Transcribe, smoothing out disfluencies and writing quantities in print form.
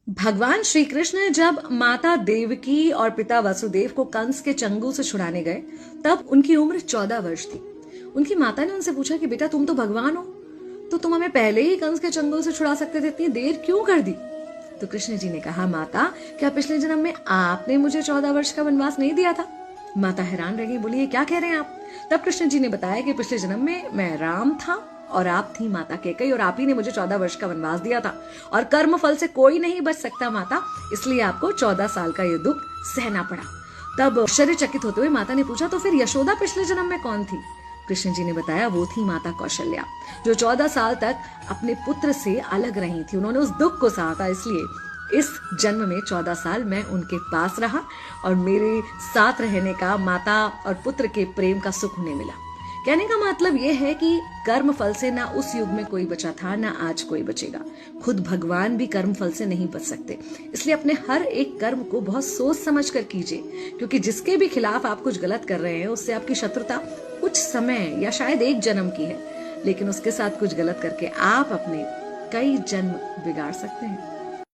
भगवान श्री कृष्ण जब माता देवकी और पिता वसुदेव को कंस के चंगुल से छुड़ाने गए, तब उनकी उम्र 14 वर्ष थी। उनकी माता ने उनसे पूछा कि बेटा तुम तो भगवान हो, तो तुम हमें पहले ही कंस के चंगुल से छुड़ा सकते थे, इतनी देर क्यों कर दी? तो कृष्ण जी ने कहा, माता क्या पिछले जन्म में आपने मुझे 14 वर्ष का वनवास नहीं दिया था? माता हैरान रह गई, बोली ये क्या कह रहे हैं आप? तब कृष्ण जी ने बताया कि पिछले जन्म में मैं राम था और आप थी माता कैकेयी, और आप ही ने मुझे 14 वर्ष का वनवास दिया था, और कर्म फल से कोई नहीं बच सकता माता, इसलिए आपको 14 साल का ये दुख सहना पड़ा। तब आश्चर्यचकित होते हुए माता ने पूछा, तो फिर यशोदा पिछले जन्म में कौन थी? कृष्ण जी ने बताया, वो थी माता कौशल्या, जो 14 साल तक अपने पुत्र से अलग रही थी। उन्होंने उस दुख को सहा था, इसलिए इस जन्म में 14 साल मैं उनके पास रहा और मेरे साथ रहने का, माता और पुत्र के प्रेम का सुख उन्हें मिला। कहने का मतलब यह है कि कर्म फल से ना उस युग में कोई बचा था, ना आज कोई बचेगा। खुद भगवान भी कर्म फल से नहीं बच सकते, इसलिए अपने हर एक कर्म को बहुत सोच समझ कर कीजिए, क्योंकि जिसके भी खिलाफ आप कुछ गलत कर रहे हैं, उससे आपकी शत्रुता कुछ समय या शायद एक जन्म की है, लेकिन उसके साथ कुछ गलत करके आप अपने कई जन्म बिगाड़ सकते हैं।